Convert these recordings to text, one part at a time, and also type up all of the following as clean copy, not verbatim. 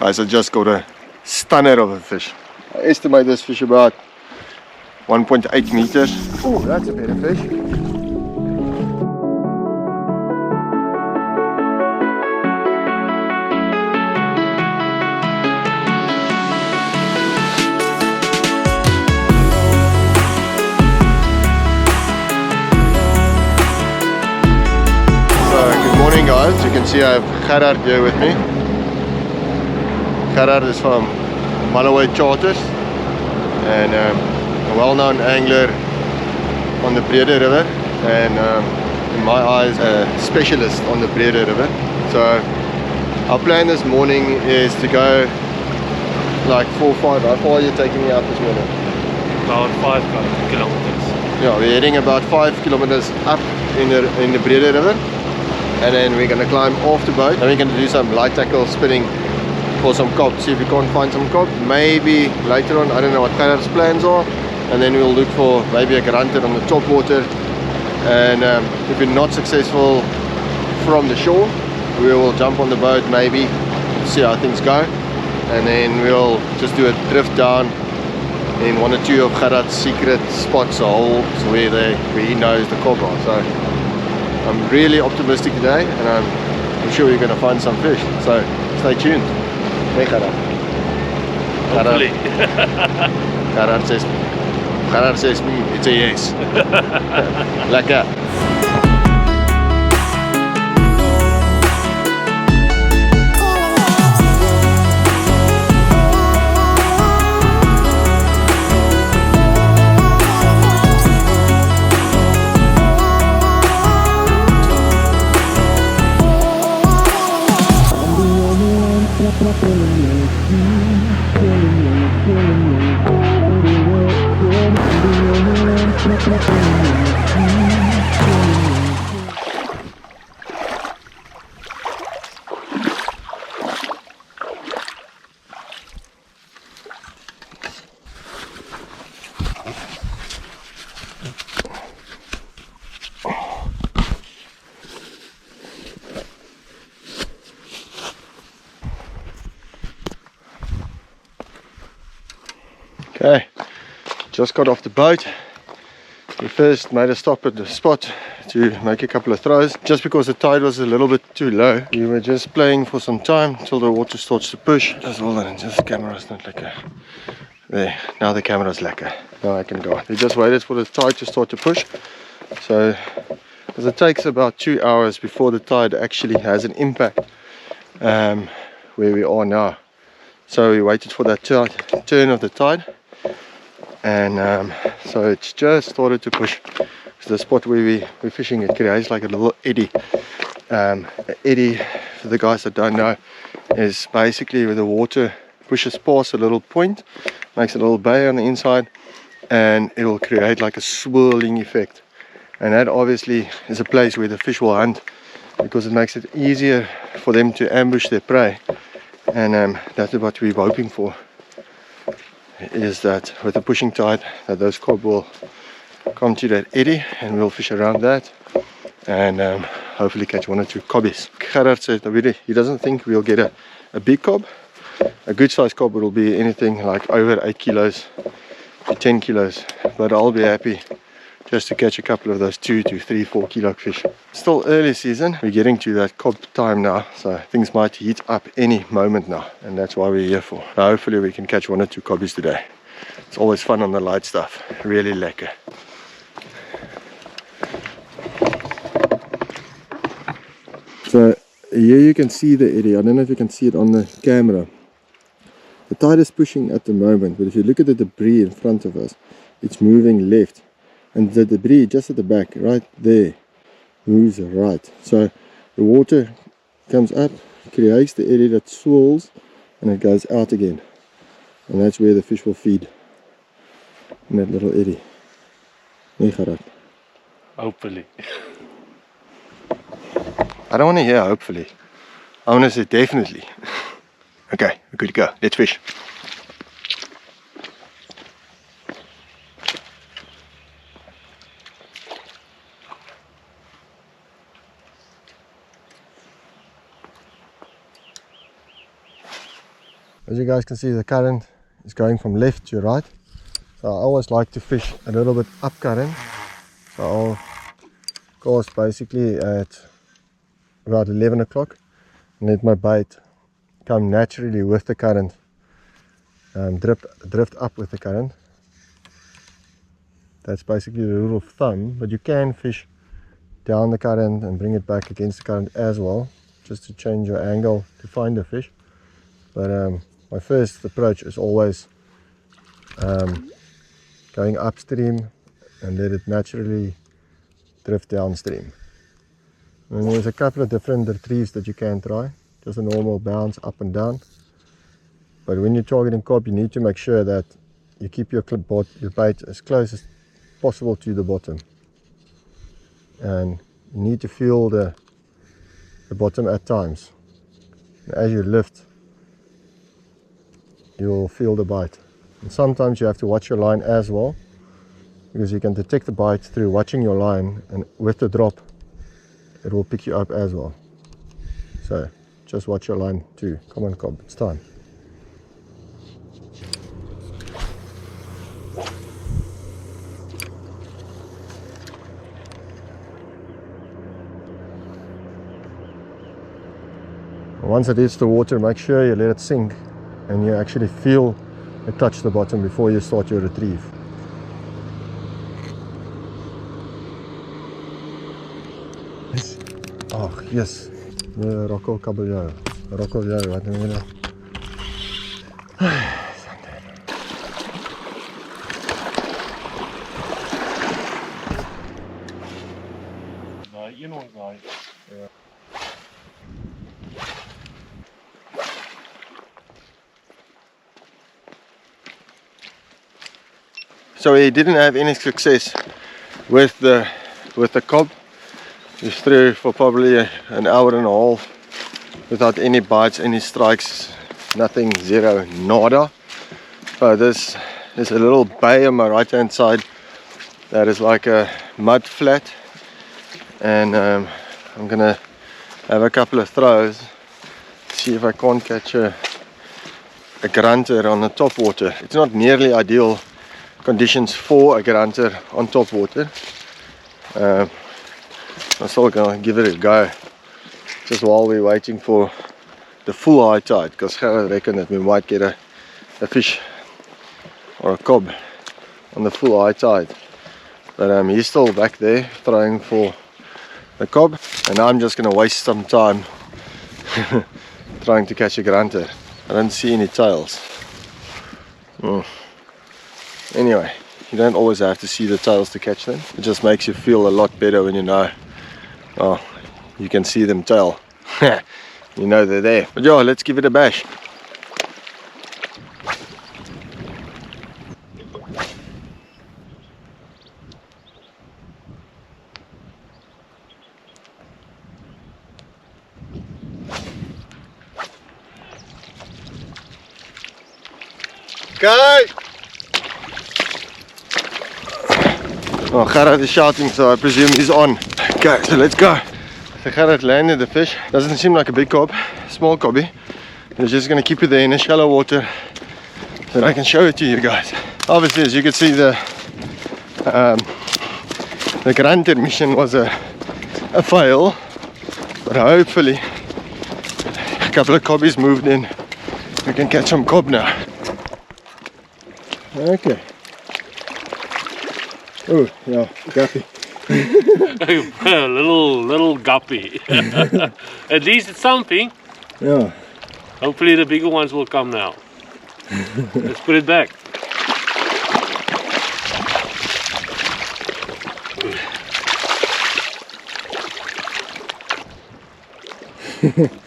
Guys, I just got a stunner of a fish. I estimate this fish about 1.8 meters. Oh, that's a better fish. Good morning guys, you can see I have Gerhard here with me. Gerhard is from Mulloway Charters and a well-known angler on the Breede River, and in my eyes a specialist on the Breede River. So our plan this morning is to go like 4 or 5. How far are you taking me out this morning? About 5 kilometers. Yeah, we're heading about 5 kilometers up in the Breede River. And then we're going to climb off the boat. Then we're going to do some light tackle spinning for some KOB. See if we can't find some KOB. Maybe later on, I don't know what Gerhard's plans are. And then we'll look for maybe a grunter on the top water. And if we're not successful from the shore, we will jump on the boat maybe, see how things go. And then we'll just do a drift down in 1 or 2 of Gerhard's secret spots or holes where he knows the KOB are. So I'm really optimistic today, and I'm sure we're going to find some fish. So stay tuned. Hey Gerhard. Hopefully. Gerhard says it's a yes. Lekker. Okay, just got off the boat. We first made a stop at the spot to make a couple of throws. Just because the tide was a little bit too low, we were just playing for some time until the water starts to push. Just hold on, and just the camera's not lekker. There, now the camera's lekker. Now I can go. We just waited for the tide to start to push. So, because it takes about 2 hours before the tide actually has an impact where we are now. So we waited for that turn of the tide. And so it's just started to push. So the spot where we're fishing, it creates like a little eddy. An eddy, for the guys that don't know, is basically where the water pushes past a little point, makes a little bay on the inside, and it will create like a swirling effect. And that obviously is a place where the fish will hunt, because it makes it easier for them to ambush their prey. And that's what we're hoping for, is that with the pushing tide, that those KOB will come to that eddy and we'll fish around that and hopefully catch 1 or 2 KOBs. Gerhard said he doesn't think we'll get a big KOB. A good size KOB will be anything like over 8 kilos to 10 kilos, but I'll be happy just to catch a couple of those 2 to 3, 4 kilo fish. Still early season, we're getting to that KOB time now, so things might heat up any moment now, and that's why we're here for. Now hopefully we can catch 1 or 2 KOBs today. It's always fun on the light stuff, really lekker. So here you can see the eddy. I don't know if you can see it on the camera. The tide is pushing at the moment, but if you look at the debris in front of us, it's moving left. And the debris just at the back, right there, moves right. So the water comes up, creates the eddy that swirls, and it goes out again. And that's where the fish will feed, in that little eddy. Nee, Gerhard. Hopefully. I don't want to hear hopefully. I want to say definitely. Okay, we're good to go. Let's fish. As you guys can see, the current is going from left to right. So I always like to fish a little bit up current. So I'll cast basically at about 11 o'clock and let my bait come naturally with the current, drift up with the current. That's basically the rule of thumb, but you can fish down the current and bring it back against the current as well, just to change your angle to find the fish. But my first approach is always going upstream and let it naturally drift downstream. And there's a couple of different retrieves that you can try, just a normal bounce up and down. But when you're targeting KOB, you need to make sure that you keep your bait as close as possible to the bottom, and you need to feel the bottom at times. And as you lift, you'll feel the bite. And sometimes you have to watch your line as well, because you can detect the bite through watching your line, and with the drop it will pick you up as well. So just watch your line too. Come on KOB, it's time. Once it hits the water, make sure you let it sink and you actually feel it touch the bottom before you start your retrieve. Yes. Oh, yes. The Rocco Caballero. Rocco Caballero, wat noem je dat? Nee, een ontwaai. Ja. So he didn't have any success with the KOB. He threw for probably an hour and a half without any bites, any strikes, nothing, zero, nada. But this is a little bay on my right hand side that is like a mud flat, and I'm gonna have a couple of throws, see if I can't catch a grunter on the top water. It's not nearly ideal conditions for a grunter on top water. I'm still gonna give it a go just while we're waiting for the full high tide, because Gerhard reckon that we might get a fish or a KOB on the full high tide. But he's still back there trying for the KOB, and I'm just gonna waste some time trying to catch a grunter. I don't see any tails. Anyway, you don't always have to see the tails to catch them. It just makes you feel a lot better when you know, well, you can see them tail. You know they're there. But yeah, let's give it a bash. Go! Oh, Gerhard is shouting, so I presume he's on. Okay, so let's go. So Gerhard landed the fish. Doesn't seem like a big KOB, small KOBie. He's just going to keep it there in the shallow water so that I can show it to you guys. Obviously, as you can see, the grunter mission was a fail, but hopefully a couple of KOBies moved in. We can catch some KOB now. Okay. Oh, yeah, guppy. little guppy. At least it's something. Yeah. Hopefully the bigger ones will come now. Let's put it back.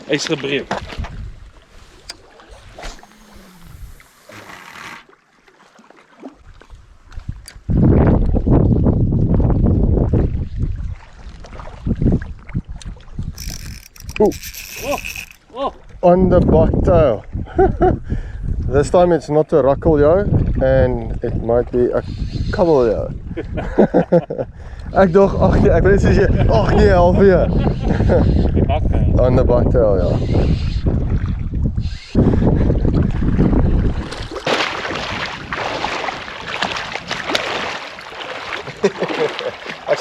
Extra breed. Oh. On the bobtail. This time it's not a rockeljo, and it might be a kabbeljo. Ek dog, ag nee, ek wil net sê, ag nee, halfweer. On the bobtail, ja.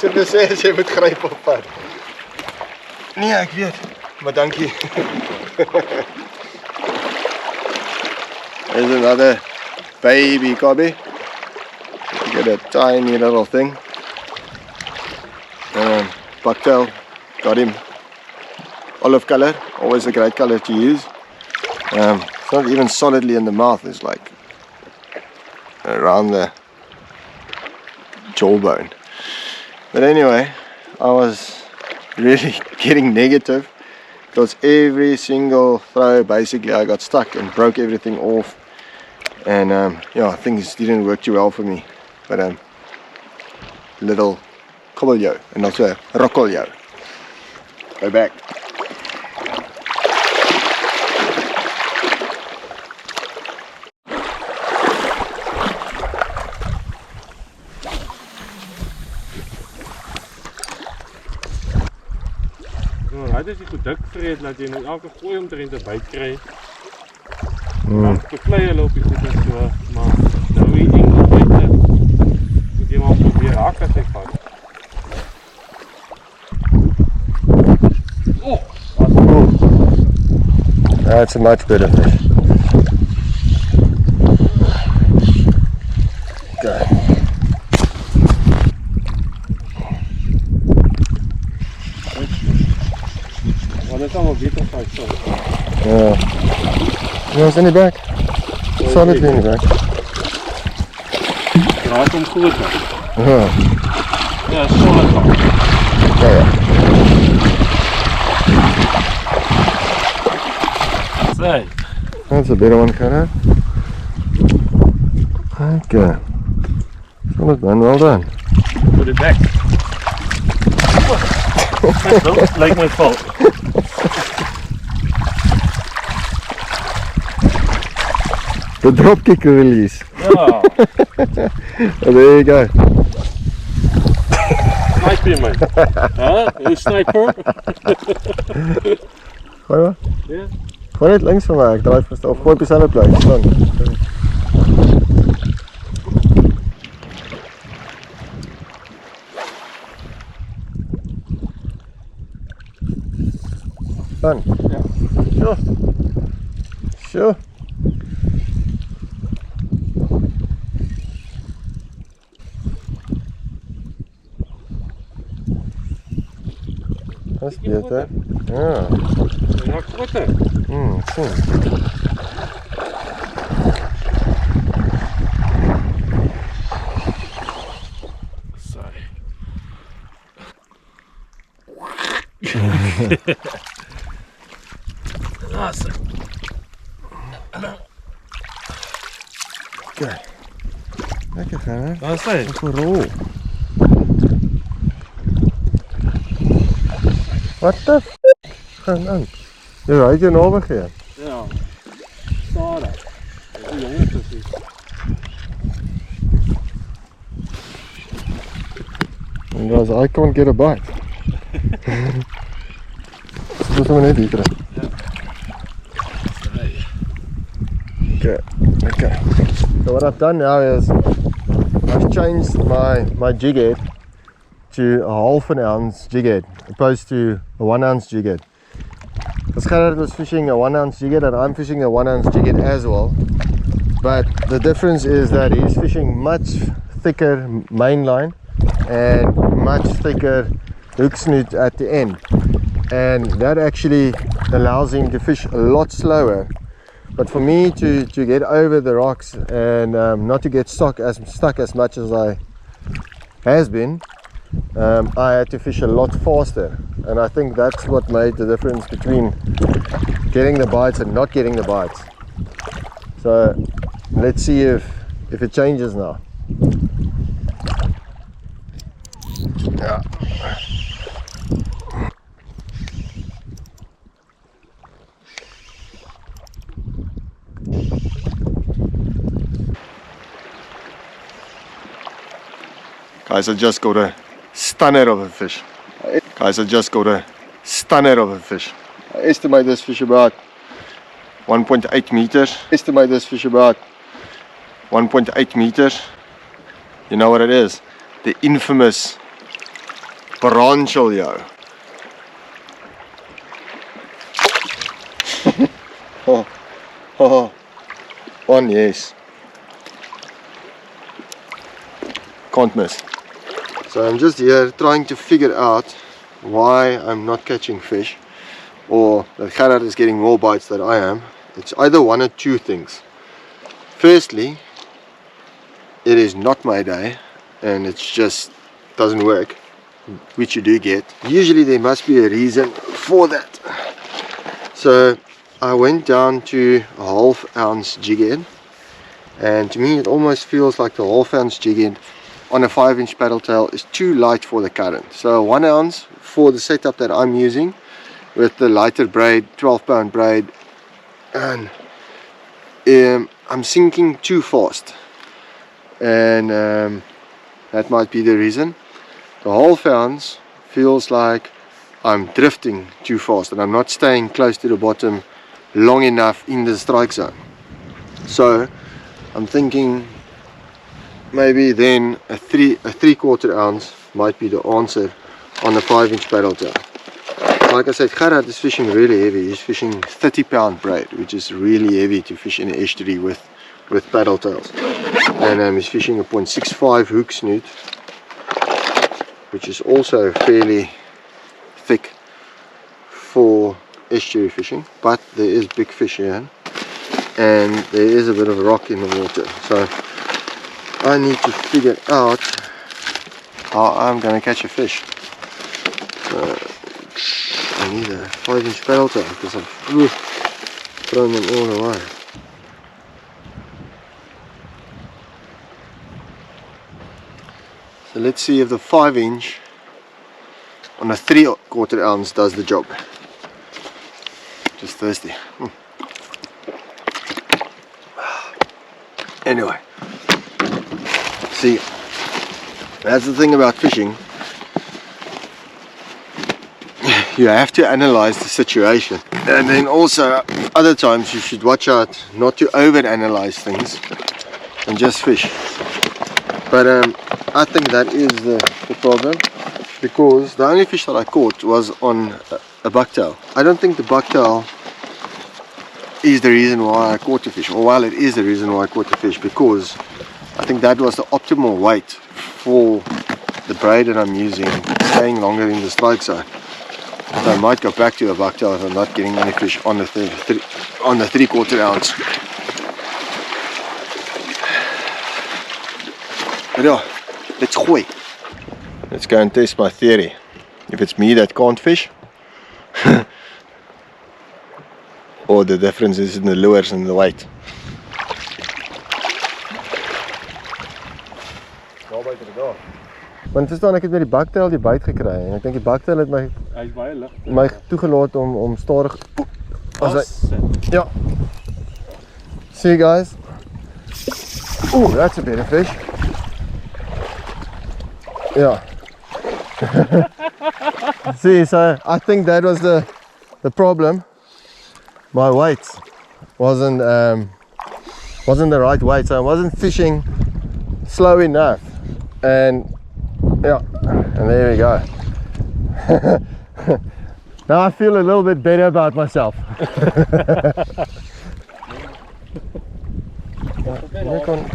Sy het gesê sy moet gryp op pad. Nee, ek weet, maar dankie. There's another baby KOB. Get a tiny little thing. Bucktail, got him. Olive color, always a great color to use. It's not even solidly in the mouth, it's like around the jawbone. But anyway, I was really getting negative because every single throw basically I got stuck and broke everything off, and yeah, things didn't work too well for me. But little kobbeljo and also rokkoljo. Go back. Hy is die produk vreet dat jy nou elke gooi omtrent 'n byt kry. Dan beklei hulle op die goed en so, maar nou die enkel byte moet jy maar probeer hak as hy vat. Oh, that's a much better fish. Okay. That's allemaal beter van zo. Yeah. No, it's in the back. Solidly in the back. Draai hem goed. Ja, solid. Yeah. Say. That's a better one, Gerhard. Okay. Solid man, well done. Put it back. Don't like my fault. The drop kick release. Yeah. Oh, there you go. Sniper, man. Huh? You sniper? Gooi maar. Ja. Gooi net links van mij, ik draai vast of gooi op dezelfde plek. Staan. Staan. Ja. Sure. Sure. Dat is beter. Ja. Ja, korter. Sim. Sorry. Awesome. Oké. Lekker gaan, hè? Waar is hij? Wat voor rol. Wat de f*** gaan aan? Je rijdt je nou weer. Ja. Sorry. Dat is een jongen precies. And guys, I can't get a bite. Moet hem net hier krijgen. Ja. Okay. So what I've done now is I've changed my jig head to a half an ounce jig head opposed to a 1 ounce jig head. Because Gerhard was fishing a 1 ounce jig head and I'm fishing a 1 ounce jig head as well. But the difference is that he's fishing much thicker main line and much thicker hook snoot at the end. And that actually allows him to fish a lot slower. But for me to get over the rocks and not to get stuck as much as I has been, I had to fish a lot faster, and I think that's what made the difference between getting the bites and not getting the bites. So let's see if it changes now. Yeah. Guys, I just got a stunner of a fish. Guys, I just got a stunner of a fish. I estimate this fish about 1.8 meters. Estimate this fish about 1.8 meters. You know what it is? The infamous branchel jou. One, yes. Can't miss. So I'm just here trying to figure out why I'm not catching fish, or that Gerhard is getting more bites than I am. It's either one or two things. Firstly, it is not my day and it just doesn't work, which you do get. Usually there must be a reason for that. So I went down to a ½ ounce jig head, and to me it almost feels like the ½ ounce jig head on a 5-inch paddle tail is too light for the current. So 1 ounce for the setup that I'm using with the lighter braid, 12-pound braid, and I'm sinking too fast, and that might be the reason. The ½ ounce feels like I'm drifting too fast and I'm not staying close to the bottom long enough in the strike zone. So I'm thinking maybe then a 3/4 ounce might be the answer on the 5-inch paddle tail. Like I said, Gerhard is fishing really heavy. He's fishing 30-pound braid, which is really heavy to fish in an estuary with paddle tails. And he's fishing a 0.65 hook snoot, which is also fairly thick for estuary fishing, but there is big fish here and there is a bit of rock in the water. So I need to figure out how I'm going to catch a fish. I need a 5-inch paddle tail because I've thrown them all away. So let's see if the 5-inch on a 3/4 ounce does the job. Just thirsty. Anyway, see, that's the thing about fishing. You have to analyze the situation, and then also other times you should watch out not to over-analyze things and just fish. But I think that is the problem, because the only fish that I caught was on a bucktail. I don't think the bucktail is the reason why I caught the fish, or while it is the reason why I caught the fish, because I think that was the optimal weight for the braid that I'm using, staying longer in the strike zone. So I might go back to a bucktail if I'm not getting any fish on the 3/4 ounce. But yeah, let's gooi. Let's go and test my theory. If it's me that can't fish, or the difference is in the lures and the weight. Waar buite die daar? Want verstaan, ek het met die bucktail die byt gekry en ek dink die bucktail het my toegelaat om stadig ja. See guys. Ooh, that's a better fish. Yeah. See, so I think that was the problem. My weight wasn't the right weight, so I wasn't fishing slow enough, and yeah, and there we go. Now I feel a little bit better about myself.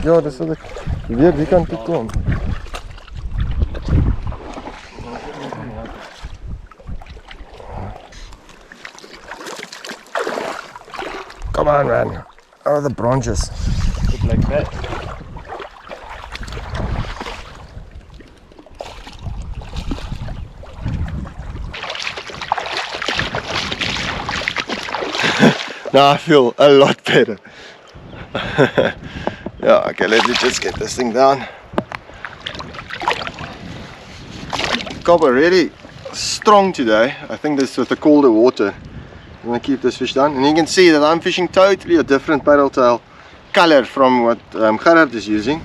Ja, dis wat ek weer die kant toe kom. Come on, man. Oh, the branches. Look like that. Now I feel a lot better. Yeah, okay, let me just get this thing down. KOB are really strong today. I think this with the colder water. I'm going to keep this fish down, and you can see that I'm fishing totally a different paddle tail color from what Gerhard is using,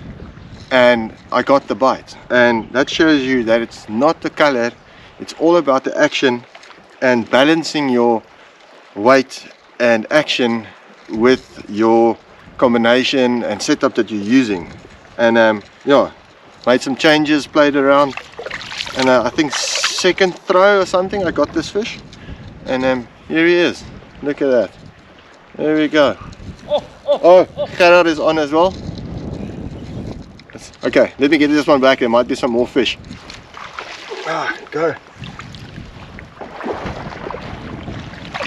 and I got the bite. And that shows you that it's not the color, it's all about the action and balancing your weight and action with your combination and setup that you're using. And yeah, made some changes, played around, and I think second throw or something, I got this fish, and here he is. Look at that. There we go. Oh, Gerhard is on as well. Okay, let me get this one back. There might be some more fish. Ah, go.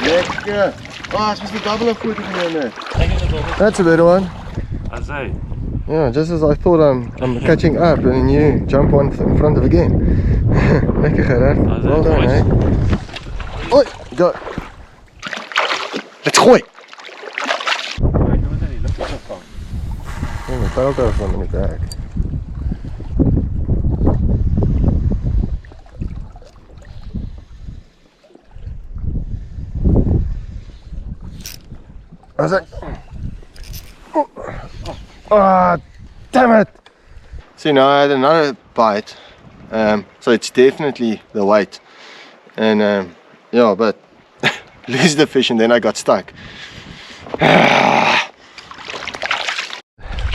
Lekker. Oh, it's just a double of foot in there. That's a better one. I say. Yeah, just as I thought I'm catching up, and then you jump one in front of again. Lekker Gerhard. Well done, eh? Oi, go. Let's gooi. Ja, my paddle daar van in die bek. How's that? Oh. Ah, damn it! See, now I had another bite, so it's definitely the weight, and yeah, but lose the fish and then I got stuck.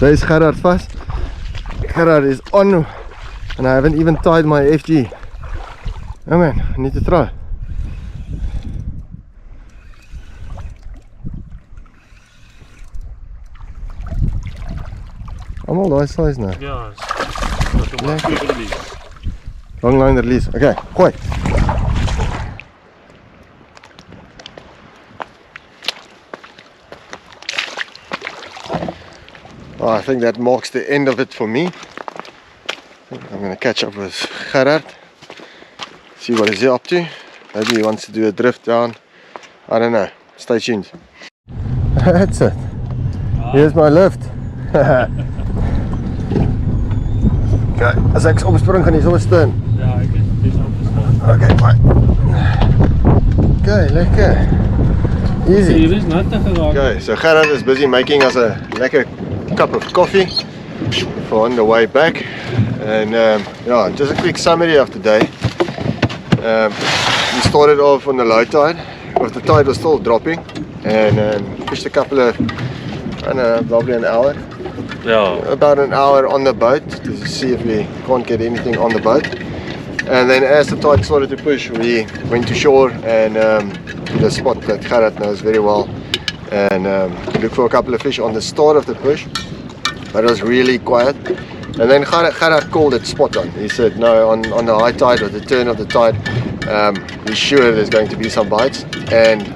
There's Gerhard vast. Gerhard is on, and I haven't even tied my FG. Oh man, I need to throw. Allemaal daai size nou. Ja, long line release. Okay, gooi. Oh, I think that marks the end of it for me. I'm going to catch up with Gerhard. See what he's up to. Maybe he wants to do a drift down. I don't know. Stay tuned. That's it. Here's my lift. Okay, as ek opspring gaan jy sommer staan. Ja, ek is opgestaan. Okay, fine. Okay, lekker. Easy. Hier is nat geraak. Okay, so Gerhard is busy making us a lekker cup of coffee for on the way back. And yeah, just a quick summary of the day. We started off on the low tide, but the tide was still dropping, and fished a couple of, I don't know, probably an hour. Ja. About an hour on the boat to see if we can't get anything on the boat. And then as the tide started to push, we went to shore and to the spot that Gerhard knows very well, and looked for a couple of fish on the start of the push, but it was really quiet. And then Gerhard called it spot on. He said no, on the high tide or the turn of the tide, he's sure there's going to be some bites, and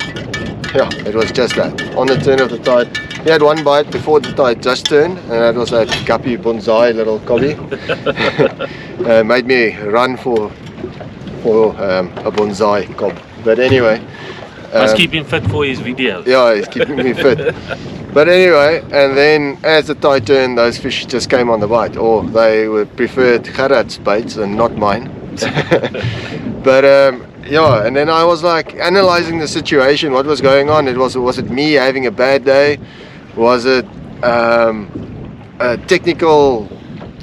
yeah, it was just that. On the turn of the tide, he had one bite before the tide just turned, and that was a guppy bonsai little KOB. Made me run for a bonsai cob. But anyway, Must keep him fit for his videos. yeah, he's keeping me fit. But anyway, and then as the tide turned, those fish just came on the bite, or they were preferred Gerhard's baits and not mine. But yeah, and then I was like analyzing the situation, what was going on. Was it me having a bad day? Was it a technical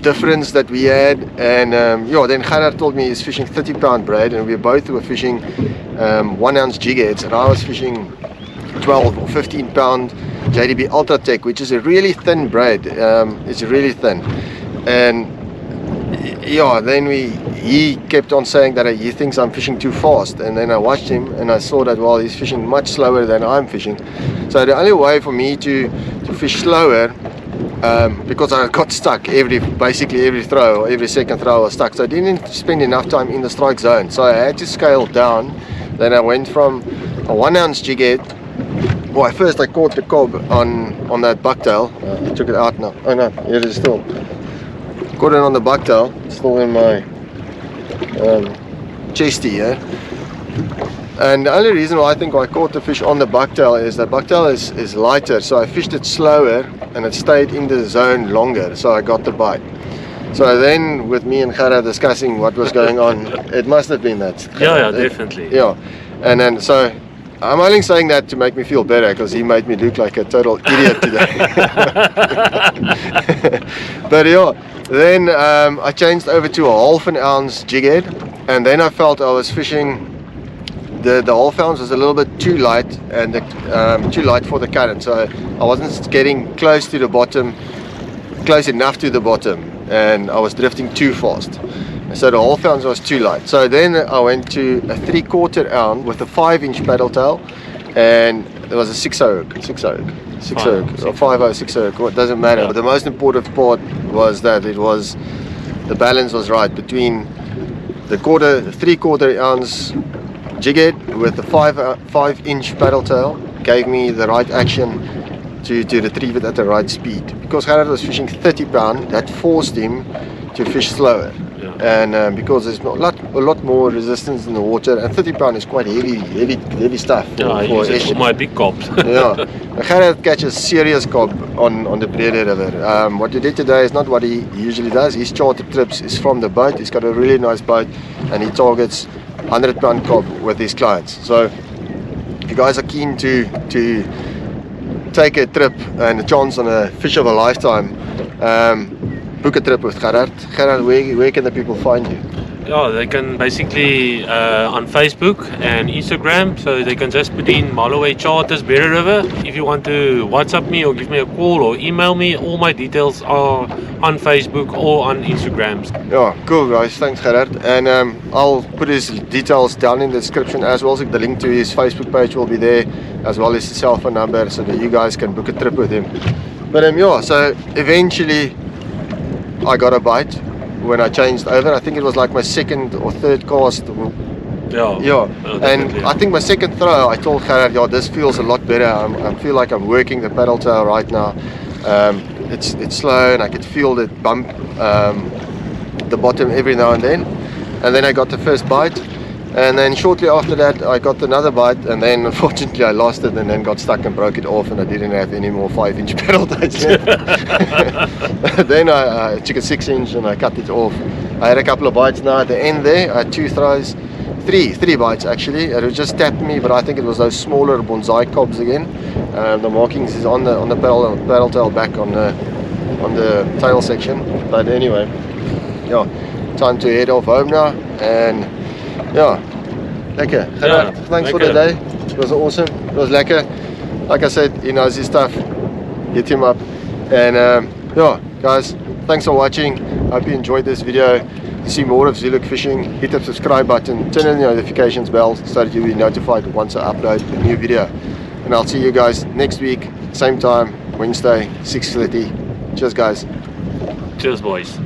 difference that we had? And yeah, then Gerhard told me he's fishing 30-pound braid, and we both were fishing 1 ounce jig heads, and I was fishing 12 or 15-pound JDB Ultratech, which is a really thin braid. It's really thin, and yeah, then he kept on saying that he thinks I'm fishing too fast, and then I watched him and I saw that, well, he's fishing much slower than I'm fishing. So the only way for me to fish slower, because I got stuck basically every throw, or every second throw I was stuck, so I didn't spend enough time in the strike zone, so I had to scale down. Then I went from a 1 ounce jig head. Well, first I caught the cob on that bucktail. I took it out now. Oh no, here it is still. Caught it on the bucktail, still in my chesty here. And the only reason why I think I caught the fish on the bucktail is that bucktail is lighter, so I fished it slower and it stayed in the zone longer, so I got the bite. So then with me and Gerhard discussing what was going on, it must have been that. Yeah, definitely. Yeah, and then so I'm only saying that to make me feel better, because he made me look like a total idiot today. But yeah, then I changed over to a half an ounce jig head, and then I felt I was fishing, the half ounce was a little bit too light, and too light for the current, so I wasn't getting close to the bottom, close enough to the bottom, and I was drifting too fast. So the half ounce was too light. So then I went to a 3/4 ounce with a 5-inch paddle tail, and it was a 6 oak, or 5 6 oak, it doesn't matter. But the most important part was that the balance was right between the 3/4 ounce jig head with the 5-inch paddle tail. Gave me the right action to retrieve it at the right speed. Because Gerhard was fishing 30 pound, that forced him to fish slower. And because there's a lot more resistance in the water, and 30 pound is quite heavy stuff. For my big cobs. Yeah, Gerhard catches serious cob on the Breede River. What he did today is not what he usually does. His charter trips is from the boat. He's got a really nice boat, and he targets 100 pound cob with his clients. So if you guys are keen to take a trip and a chance on a fish of a lifetime, book a trip with Gerhard. Gerhard, where can the people find you? Yeah, they can basically on Facebook and Instagram, so they can just put in Mulloway Charters Breede River. If you want to WhatsApp me or give me a call or email me, all my details are on Facebook or on Instagram. Yeah, cool guys, thanks Gerhard. And I'll put his details down in the description as well. So the link to his Facebook page will be there, as well as his cell phone number, so that you guys can book a trip with him. But yeah, so eventually I got a bite when I changed over. I think it was like my second or third cast. Yeah. And I think my second throw, I told Gerhard, yeah, this feels a lot better. I feel like I'm working the paddle tail right now. It's slow, and I could feel it bump the bottom every now and then. And then I got the first bite, and then shortly after that I got another bite, and then unfortunately I lost it and then got stuck and broke it off, and I didn't have any more 5-inch paddle tails. Then I took a 6-inch and I cut it off. I had a couple of bites now at the end there. I had 2 throws, three bites actually. It just tapped me, but I think it was those smaller bonsai cobs again. The markings is on the paddle tail back on the tail section. But anyway, yeah, time to head off home now. And yeah, lekker. Gerhard, thanks for the day. It was awesome. It was lekker. Like I said, he knows his stuff. Hit him up. And yeah, guys, thanks for watching. Hope you enjoyed this video. To see more of Zuluk fishing, hit the subscribe button, turn on the notifications bell so that you'll be notified once I upload a new video. And I'll see you guys next week, same time, Wednesday, 6:30. Cheers guys. Cheers boys.